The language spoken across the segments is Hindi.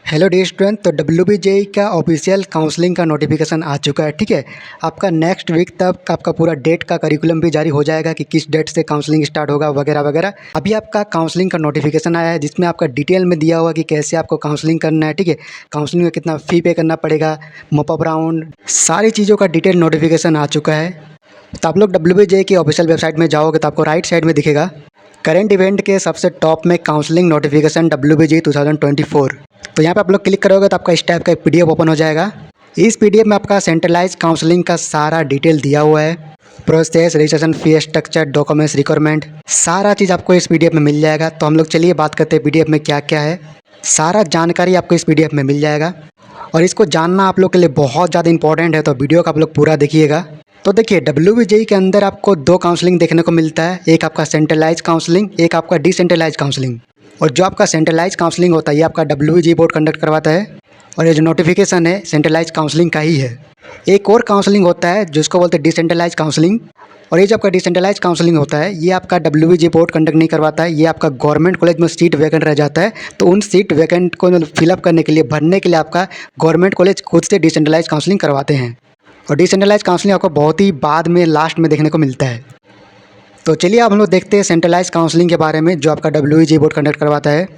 Hello dear student. तो WBJEE का ऑफिशियल काउंसलिंग का नोटिफिकेशन आ चुका है। ठीक है, आपका नेक्स्ट वीक तक आपका पूरा डेट का करिकुलम भी जारी हो जाएगा कि किस डेट से काउंसलिंग स्टार्ट होगा वगैरह वगैरह। अभी आपका काउंसलिंग का नोटिफिकेशन आया है जिसमें आपका डिटेल में दिया हुआ कि कैसे आपको काउंसलिंग करना है। ठीक है, काउंसलिंग में कितना फ़ी पे करना पड़ेगा, मॉपअप राउंड, सारी चीज़ों का डिटेल नोटिफिकेशन आ चुका है। तो आप लोग WBJEE की ऑफिशियल वेबसाइट में जाओगे तो आपको राइट साइड में दिखेगा करंट इवेंट के सबसे टॉप में काउंसलिंग नोटिफिकेशन WBJEE 2024। तो यहाँ पे आप लोग क्लिक करोगे तो आपका इस टाइप का एक PDF ओपन हो जाएगा। इस PDF में आपका सेंट्रलाइज काउंसलिंग का सारा डिटेल दिया हुआ है, process, registration fee structure, documents, requirement, सारा चीज़ आपको इस PDF में मिल जाएगा। तो हम लोग चलिए बात करते हैं PDF में क्या क्या है। सारा जानकारी आपको इस PDF में मिल जाएगा और इसको जानना आप लोग के लिए बहुत ज़्यादा इंपॉर्टेंट है, तो वीडियो का आप लोग पूरा देखिएगा। तो देखिए, WBJEE के अंदर आपको दो काउंसलिंग देखने को मिलता है, एक आपका सेंट्रलाइज काउंसलिंग, एक आपका डिसेंट्रलाइज काउंसलिंग। और जो आपका सेंट्रलाइज काउंसलिंग होता है ये आपका WBJEE बोर्ड कंडक्ट करवाता है और ये जो नोटिफिकेशन है सेंट्रलाइज काउंसलिंग का ही है। एक और काउंसलिंग होता है जिसको बोलते हैं डिसेंट्रलाइज काउंसलिंग, और ये जो आपका डिसेंट्रलाइज काउंसलिंग होता है ये आपका WBJEE बोर्ड कंडक्ट नहीं करवाता है। ये आपका गवर्नमेंट कॉलेज में सीट वैकेंट रह जाता है, तो उन सीट वैकेंट को फिलअप करने के लिए, भरने के लिए आपका गवर्नमेंट कॉलेज खुद से डिसेंट्रलाइज काउंसलिंग करवाते हैं। और डिसेंट्रलाइज काउंसलिंग आपको बहुत ही बाद में, लास्ट में देखने को मिलता है। तो चलिए अब हम लोग देखते हैं सेंट्रलाइज काउंसलिंग के बारे में जो आपका WBJEE बोर्ड कंडक्ट करवाता है।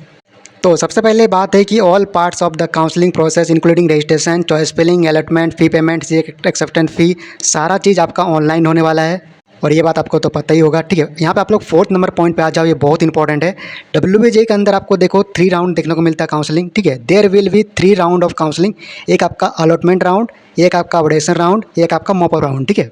तो सबसे पहले बात है कि all parts of the counselling process including registration, choice filling, allotment, fee payment, acceptance fee, सारा चीज़ आपका ऑनलाइन होने वाला है और ये बात आपको तो पता ही होगा। ठीक है, यहाँ पे आप लोग 4th नंबर पॉइंट पे आ जाओ, ये बहुत इंपॉर्टेंट है। WBJEE के अंदर आपको देखो 3 राउंड देखने को मिलता है काउंसलिंग। ठीक है, there will be 3 round of counselling. एक आपका अलॉटमेंट राउंड, एक आपका ऑडिशन राउंड, एक आपका मॉपअप राउंड। ठीक है,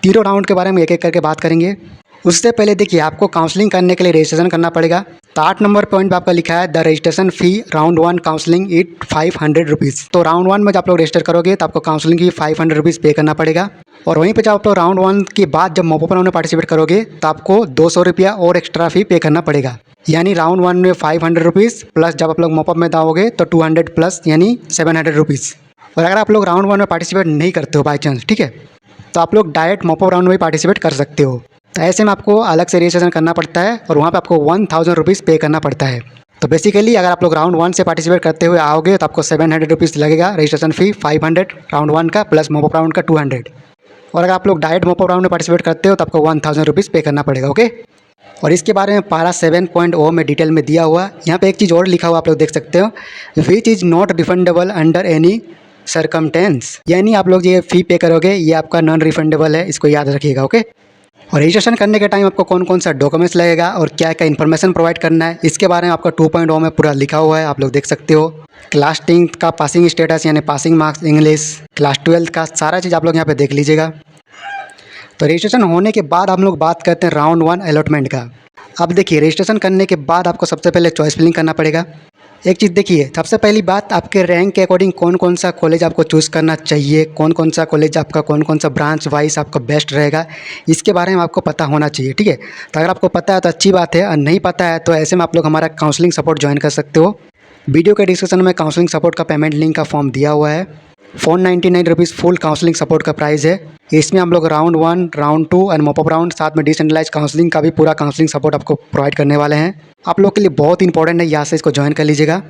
तीनों राउंड के बारे में एक एक करके बात करेंगे। उससे पहले देखिए, आपको काउंसलिंग करने के लिए रजिस्ट्रेशन करना पड़ेगा। तो 8 नंबर पॉइंट पे आपका लिखा है the registration fee round 1 counselling it 500 rupees. तो राउंड 1 में जब आप लोग रजिस्टर करोगे तो आपको काउंसलिंग की 500 रुपीज़ पे करना पड़ेगा। और वहीं पे जब आप लोग राउंड 1 के बाद जब मॉपअप राउंड में पार्टिसिपेट करोगे तो आपको 200 रुपया और एक्स्ट्रा फ़ी पे करना पड़ेगा। यानी राउंड 1 में 500 रुपीज़ प्लस जब आप लोग मॉपअप में दाओगे तो 200 प्लस यानी 700 रुपीज़। और अगर आप लोग राउंड 1 में पार्टिसिपेट नहीं करते हो बाई चांस, ठीक है, तो आप लोग डायरेक्ट मॉपअप राउंड में पार्टिसिपेट कर सकते हो। तो ऐसे में आपको अलग से रजिस्ट्रेशन करना पड़ता है और वहाँ पे आपको 1000 रुपीज़ पे करना पड़ता है। तो बेसिकली अगर आप लोग राउंड 1 से पार्टिसिपेट करते हुए आओगे तो आपको 700 रुपीज़ लगेगा रजिस्ट्रेशन फ़ी, 500 राउंड 1 का प्लस मॉपअप राउंड का 200। और अगर आप लोग डायरेक्ट मॉपअप राउंड में पार्टिसिपेट करते हो तो आपको 1000 रुपीज़ पे करना पड़ेगा। ओके, और इसके बारे में पारा 7.0 में डिटेल में दिया हुआ। यहाँ पे एक चीज़ और लिखा हुआ आप लोग देख सकते हो, which is not refundable under any circumstance. यानी आप लोग ये फ़ी पे करोगे ये आपका नॉन रिफंडेबल है, इसको याद रखिएगा। ओके, और रजिस्ट्रेशन करने के टाइम आपको कौन कौन सा डॉक्यूमेंट्स लगेगा और क्या क्या इन्फॉर्मेशन प्रोवाइड करना है इसके बारे में आपका 2.0 में पूरा लिखा हुआ है, आप लोग देख सकते हो। क्लास 10 का पासिंग स्टेटस यानी पासिंग मार्क्स इंग्लिश, क्लास 12 का सारा चीज़ आप लोग यहाँ पे देख लीजिएगा। तो रजिस्ट्रेशन होने के बाद हम लोग बात करते हैं राउंड 1 अलॉटमेंट का। अब देखिए, रजिस्ट्रेशन करने के बाद आपको सबसे पहले चॉइस फिलिंग करना पड़ेगा। एक चीज़ देखिए, सबसे पहली बात आपके रैंक के अकॉर्डिंग कौन कौन सा कॉलेज आपको चूज़ करना चाहिए, कौन कौन सा कॉलेज आपका, कौन कौन सा ब्रांच वाइज आपका बेस्ट रहेगा, इसके बारे में आपको पता होना चाहिए। ठीक है, तो अगर आपको पता है तो अच्छी बात है, और नहीं पता है तो ऐसे में आप लोग हमारा काउंसलिंग सपोर्ट ज्वाइन कर सकते हो। वीडियो के डिस्क्रिप्शन में काउंसलिंग सपोर्ट का पेमेंट लिंक का फॉर्म दिया हुआ है। 499 रुपीज़ फुल काउंसलिंग सपोर्ट का प्राइस है। इसमें हम लोग round 1, round 2 and mop up round, साथ में डिसेंट्रलाइज काउंसलिंग का भी पूरा काउंसलिंग सपोर्ट आपको प्रोवाइड करने वाले हैं। आप लोग के लिए बहुत इंपॉर्टेंट है, यहाँ से इसको ज्वाइन कर लीजिएगा।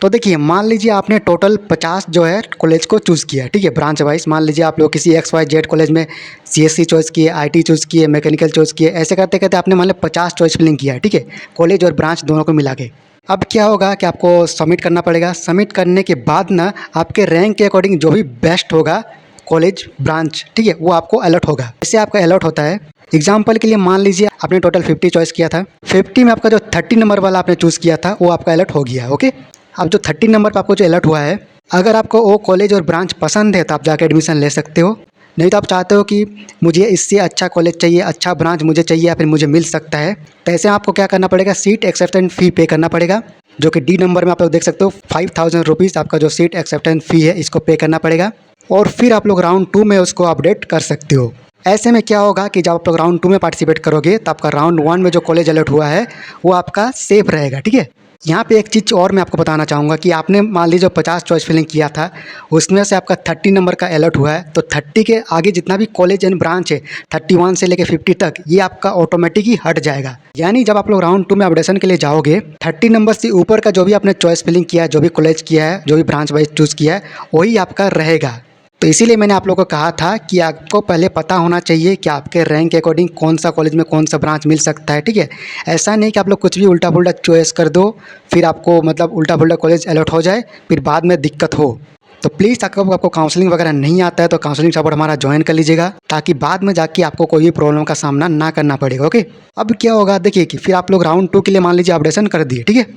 तो देखिए, मान लीजिए आपने टोटल 50 जो है कॉलेज को चूज़ किया। ठीक है, ब्रांच वाइज मान लीजिए आप लोग किसी XYZ कॉलेज में CSC चॉइस किए, IT चूज़ किए, मैकेनिकल चॉइस किए, ऐसे करते करते आपने मान लो 50 चॉइस फिलिंग किया है। ठीक है, कॉलेज और ब्रांच दोनों को मिला के। अब क्या होगा कि आपको सबमिट करना पड़ेगा। सबमिट करने के बाद ना आपके रैंक के अकॉर्डिंग जो भी बेस्ट होगा कॉलेज, ब्रांच, ठीक है, वो आपको अलॉट होगा। इससे आपका अलॉट होता है। एग्जाम्पल के लिए मान लीजिए आपने टोटल 50 चॉइस किया था, 50 में आपका जो 30 नंबर वाला आपने चूज़ किया था वो आपका अलॉट हो गया। ओके, अब जो 30 नंबर पर आपको जो अलर्ट हुआ है, अगर आपको वो कॉलेज और ब्रांच पसंद है तो आप जाके एडमिशन ले सकते हो। नहीं तो आप चाहते हो कि मुझे इससे अच्छा कॉलेज चाहिए, अच्छा ब्रांच मुझे चाहिए या फिर मुझे मिल सकता है, तो ऐसे आपको क्या करना पड़ेगा, सीट एक्सेप्टेंस फ़ी पे करना पड़ेगा, जो कि D नंबर में आप लोग देख सकते हो 5000 रुपीज़ आपका जो सीट एक्सेप्टेंस फ़ी है इसको पे करना पड़ेगा। और फिर आप लोग राउंड 2 में उसको अपडेट कर सकते हो। ऐसे में क्या होगा कि जब आप लोग राउंड 2 में पार्टिसिपेट करोगे तो आपका राउंड 1 में जो कॉलेज अलर्ट हुआ है वो आपका सेफ रहेगा। ठीक है, यहाँ पे एक चीज़ और मैं आपको बताना चाहूँगा कि आपने मान लीजिए 50 चॉइस फिलिंग किया था, उसमें से आपका 30 नंबर का अलॉट हुआ है, तो 30 के आगे जितना भी कॉलेज एंड ब्रांच है 31 से लेकर 50 तक, ये आपका ऑटोमेटिक ही हट जाएगा। यानी जब आप लोग राउंड 2 में अपडेशन के लिए जाओगे, 30 नंबर से ऊपर का जो भी आपने चॉइस फिलिंग किया है, जो भी कॉलेज किया है, जो भी ब्रांच वाइज चूज़ किया है, वही आपका रहेगा। तो इसीलिए मैंने आप लोगों को कहा था कि आपको पहले पता होना चाहिए कि आपके रैंक के अकॉर्डिंग कौन सा कॉलेज में कौन सा ब्रांच मिल सकता है, ठीक है। ऐसा नहीं कि आप लोग कुछ भी उल्टा पुल्टा चॉइस कर दो, फिर आपको मतलब उल्टा पुल्टा कॉलेज अलॉट हो जाए, फिर बाद में दिक्कत हो। तो प्लीज़ आपको काउंसलिंग वगैरह नहीं आता है तो काउंसलिंग सपोर्ट हमारा ज्वाइन कर लीजिएगा, ताकि बाद में जाके आपको कोई भी प्रॉब्लम का सामना ना करना पड़ेगा। ओके, अब क्या होगा देखिए कि फिर आप लोग राउंड 2 के लिए मान लीजिए अपडेशन कर दिए, ठीक है।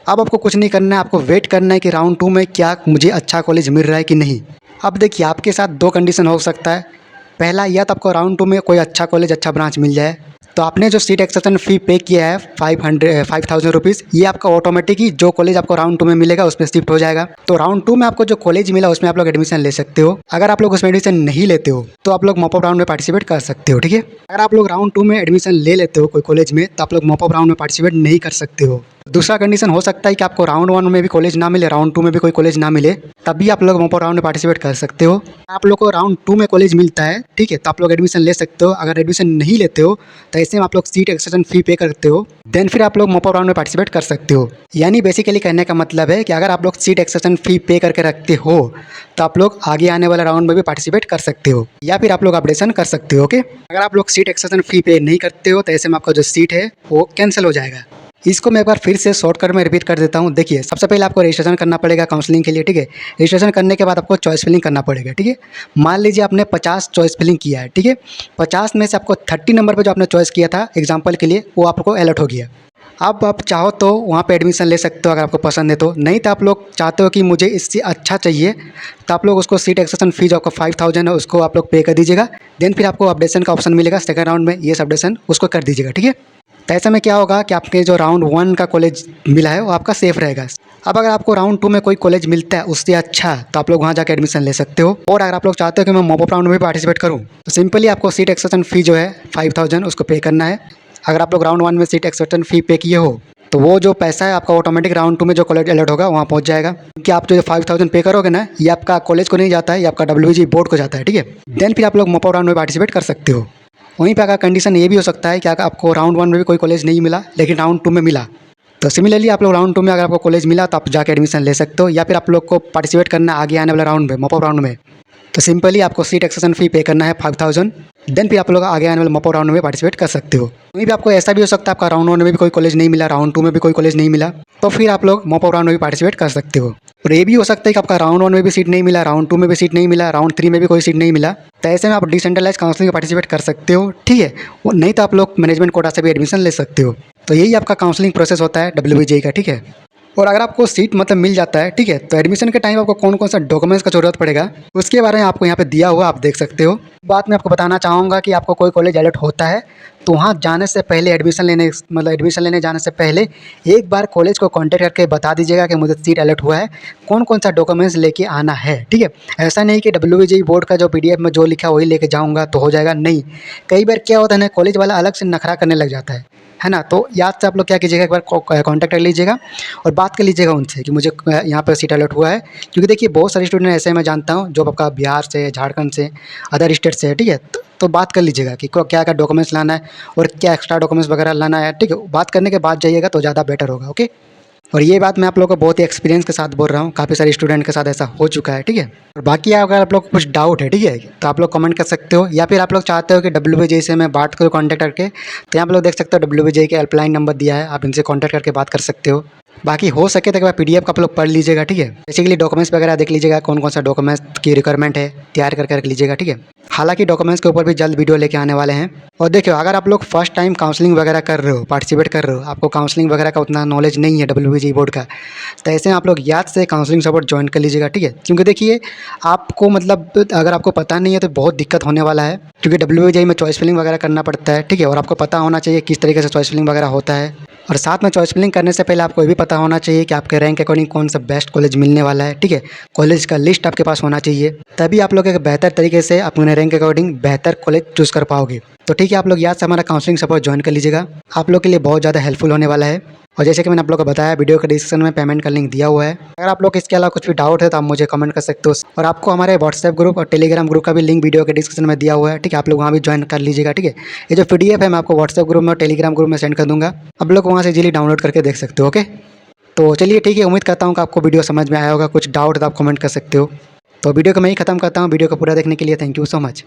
अब आपको कुछ नहीं करना है, आपको वेट करना है कि राउंड 2 में क्या मुझे अच्छा कॉलेज मिल रहा है कि नहीं। अब देखिए आपके साथ 2 कंडीशन हो सकता है। पहला, या तो आपको राउंड 2 में कोई अच्छा कॉलेज अच्छा ब्रांच मिल जाए, तो आपने जो सीट एक्सेशन फ़ी पे किया है 5000 रुपीज़, ये आपका ऑटोमेटिक ही जो कॉलेज आपको राउंड 2 में मिलेगा उसमें शिफ्ट हो जाएगा। तो राउंड 2 में आपको जो कॉलेज मिला उसमें आप लोग एडमिशन ले सकते हो। अगर आप लोग उसमें एडमिशन नहीं लेते हो तो आप लोग मॉपअप राउंड में पार्टिसिपेट कर सकते हो, ठीक है। अगर आप लोग राउंड 2 में एडमिशन ले लेते हो कोई कॉलेज में, तो आप लोग मॉपअप राउंड में पार्टिसिपेट नहीं कर सकते हो। दूसरा कंडीशन हो सकता है कि आपको राउंड 1 में भी कॉलेज ना मिले, राउंड 2 में भी कोई कॉलेज ना मिले, तब भी आप लोग मॉपअप राउंड में पार्टिसिपेट कर सकते हो। आप लोग को राउंड 2 में कॉलेज मिलता है, ठीक है, तो आप लोग एडमिशन ले सकते हो। अगर एडमिशन नहीं लेते हो तो ऐसे में आप लोग सीट एक्सेशन फ़ी पे करते हो, देन फिर आप लोग मॉपअप राउंड में पार्टिसिपेट कर सकते हो। यानी बेसिकली कहने का मतलब है कि अगर आप लोग सीट एक्सेशन फ़ी पे करके रखते हो तो आप लोग आगे आने वाले राउंड में भी पार्टिसिपेट कर सकते हो, या फिर आप लोग अपडेशन कर सकते हो। ओके, अगर आप लोग सीट एक्सेशन फ़ी पे नहीं करते हो तो ऐसे में आपका जो सीट है वो कैंसिल हो जाएगा। इसको मैं एक बार फिर से शॉर्टकट में रिपीट कर देता हूँ। देखिए, सबसे पहले आपको रजिस्ट्रेशन करना पड़ेगा काउंसलिंग के लिए, ठीक है। रजिस्ट्रेशन करने के बाद आपको चॉइस फिलिंग करना पड़ेगा, ठीक है। मान लीजिए आपने 50 चॉइस फिलिंग किया है, ठीक है। 50 में से आपको 30 नंबर पे जो आपने चॉइस किया था एग्जाम्पल के लिए, वो आपको अलॉट हो गया। अब आप चाहो तो वहाँ पे एडमिशन ले सकते हो अगर आपको पसंद है तो। नहीं तो आप लोग चाहते हो कि मुझे इससे अच्छा चाहिए, तो आप लोग उसको सीट एक्सेशन फीस जो आपका 5000 है उसको आप लोग पे कर दीजिएगा। देन फिर आपको अपडेशन का ऑप्शन मिलेगा सेकंड राउंड में, ये अपडेशन उसको कर दीजिएगा, ठीक है। तो ऐसे में क्या होगा कि आपके जो राउंड 1 का कॉलेज मिला है वो आपका सेफ रहेगा। अब अगर आपको राउंड 2 में कोई कॉलेज मिलता है उससे अच्छा, तो आप लोग वहाँ जाकर एडमिशन ले सकते हो। और अगर आप लोग चाहते हो कि मैं मॉपअप राउंड में भी पार्टिसिपेट करूँ, तो सिंपली आपको सीट एक्सेशन फ़ी जो है 5000 उसको पे करना है। अगर आप लोग राउंड 1 में सीट एक्सेशन फ़ी पे किए हो तो वो जो पैसा है आपका ऑटोमेटिक राउंड 2 में जो कॉलेज अलॉट होगा वहाँ पहुँच जाएगा। क्योंकि आप जो 5000 पे करोगे ना, ये आपका कॉलेज को नहीं जाता है, ये आपका WBG बोर्ड को जाता है, ठीक है। देन फिर आप लोग मॉपअप राउंड में पार्टिसिपेट कर सकते हो। वहीं पे अगर कंडीशन ये भी हो सकता है कि अगर आपको राउंड 1 में भी कोई कॉलेज नहीं मिला लेकिन राउंड 2 में मिला, तो सिमिलरली आप लोग राउंड 2 में अगर आपको कॉलेज मिला तो आप जाके एडमिशन ले सकते हो। या फिर आप लोग को पार्टिसिपेट करना है आगे आने वाले राउंड में, मॉपअप राउंड में, तो सिंपली आपको सीट एक्सेशन फ़ी पे करना है 5000। देन फिर आप लोग आगे आने वाले मॉपअप राउंड में पार्टिसिपेट कर सकते हो। वहीं भी आपको ऐसा भी हो सकता है आपका राउंड 1 में भी कोई कॉलेज नहीं मिला, राउंड 2 में भी कोई कॉलेज नहीं मिला, तो फिर आप लोग मॉपअप राउंड में भी पार्टिसिपेट कर सकते हो। और ये भी हो सकता है कि आपका राउंड 1 में भी सीट नहीं मिला, राउंड 2 में भी सीट नहीं मिला, राउंड 3 में भी कोई सीट नहीं मिला, तो ऐसे में आप डिसेंट्रलाइज काउंसलिंग में पार्टिसिपेट कर सकते हो, ठीक है। वो नहीं तो आप लोग मैनेजमेंट कोटा से भी एडमिशन ले सकते हो। तो यही आपका काउंसलिंग प्रोसेस होता है WBJ का, ठीक है। और अगर आपको सीट मतलब मिल जाता है, ठीक है, तो एडमिशन के टाइम आपको कौन कौन सा डॉक्यूमेंट्स का ज़रूरत पड़ेगा उसके बारे में आपको यहाँ पे दिया हुआ आप देख सकते हो। बात मैं आपको बताना चाहूँगा कि आपको कोई कॉलेज अलॉट होता है तो वहाँ जाने से पहले एडमिशन लेने जाने से पहले एक बार कॉलेज को कांटेक्ट करके बता दीजिएगा कि मुझे सीट अलॉट हुआ है, कौन कौन सा डॉक्यूमेंट्स लेके आना है, ठीक है। ऐसा नहीं कि WBJ बोर्ड का जो PDF में जो लिखा वही लेके जाऊँगा तो हो जाएगा, नहीं। कई बार क्या होता है ना, कॉलेज वाला अलग से नखरा करने लग जाता है ना। तो याद से आप लोग क्या कीजिएगा, एक बार कांटेक्ट कर लीजिएगा और बात कर लीजिएगा उनसे कि मुझे यहाँ पर सीट अलॉट हुआ है। क्योंकि देखिए बहुत सारे स्टूडेंट ऐसे मैं जानता हूँ जो आपका बिहार से, झारखंड से, अदर स्टेट से है, ठीक है। तो बात कर लीजिएगा कि क्या क्या डॉक्यूमेंट्स लाना है और क्या एक्स्ट्रा डॉक्यूमेंट्स वगैरह लाना है, ठीक है। बात करने के बाद जाइएगा तो ज़्यादा बेटर होगा, ओके। और ये बात मैं आप लोगों को बहुत ही एक्सपीरियंस के साथ बोल रहा हूँ, काफ़ी सारे स्टूडेंट के साथ ऐसा हो चुका है, ठीक है। और बाकी अगर आप लोग को कुछ डाउट है, ठीक है, तो आप लोग कमेंट कर सकते हो। या फिर आप लोग चाहते हो कि WBJ से मैं बात करूँ कॉन्टैक्ट करके, तो यहाँ पर लोग देख सकते हो WBJ के हेल्पलाइन नंबर दिया है, आप इनसे कॉन्टैक्ट करके बात कर सकते हो। बाकी हो सके तो एक बार PDF का आप लोग पढ़ लीजिएगा, ठीक है। बेसिकली डॉक्यूमेंट्स वगैरह देख लीजिएगा, कौन कौन सा डॉक्यूमेंट्स की रिक्वायरमेंट है, तैयार करके रख लीजिएगा, ठीक है। हालांकि डॉक्यूमेंट्स के ऊपर भी जल्द वीडियो लेके आने वाले हैं। और देखियो, अगर आप लोग फर्स्ट टाइम काउंसलिंग वगैरह कर रहे हो, पार्टिसिपेट कर रहे हो, आपको काउंसलिंग वगैरह का उतना नॉलेज नहीं है WBJ बोर्ड का, तो ऐसे में आप लोग याद से काउंसलिंग सपोर्ट ज्वाइन कर लीजिएगा, ठीक है। क्योंकि देखिए आपको मतलब अगर आपको पता नहीं है तो बहुत दिक्कत होने वाला है, क्योंकि WBJ में चॉइस फिलिंग वगैरह करना पड़ता है, ठीक है। और आपको पता होना चाहिए किस तरीके से चॉइस फिलिंग वगैरह होता है। और साथ में चॉइस फिलिंग करने से पहले आपको ये भी पता होना चाहिए कि आपके रैंक के अकॉर्डिंग कौन सा बेस्ट कॉलेज मिलने वाला है, ठीक है। कॉलेज का लिस्ट आपके पास होना चाहिए, तभी आप लोग एक बेहतर तरीके से अपने रैंक के अकॉर्डिंग बेहतर कॉलेज चूज़ कर पाओगे। तो ठीक है, आप लोग याद से हमारा काउंसलिंग सपोर्ट ज्वाइन कर लीजिएगा, आप लोग के लिए बहुत ज़्यादा हेल्पफुल होने वाला है। और जैसे कि मैंने आप लोगों को बताया, वीडियो के डिस्क्रिप्शन में पेमेंट का लिंक दिया हुआ है। अगर आप लोग को इसके अलावा कुछ भी डाउट है तो आप मुझे कमेंट कर सकते हो। और आपको हमारे व्हाट्सएप ग्रुप और टेलीग्राम ग्रुप का भी लिंक वीडियो के डिस्क्रिप्शन में दिया हुआ है, ठीक है। आप लोग वहाँ भी ज्वाइन कर लीजिएगा, ठीक है। ये जो PDF है मैं आपको व्हाट्सएप ग्रुप में और टेलीग्राम ग्रुप में सेंड कर दूँगा, आप लोग वहाँ से इजीली डाउनलोड करके देख सकते हो। ओके, तो चलिए ठीक है, उम्मीद करता हूँ कि आपको वीडियो समझ में आया होगा। कुछ डाउट तो आप कमेंट कर सकते हो। तो वीडियो को मैं ही खत्म करता हूँ। वीडियो को पूरा देखने के लिए थैंक यू सो मच।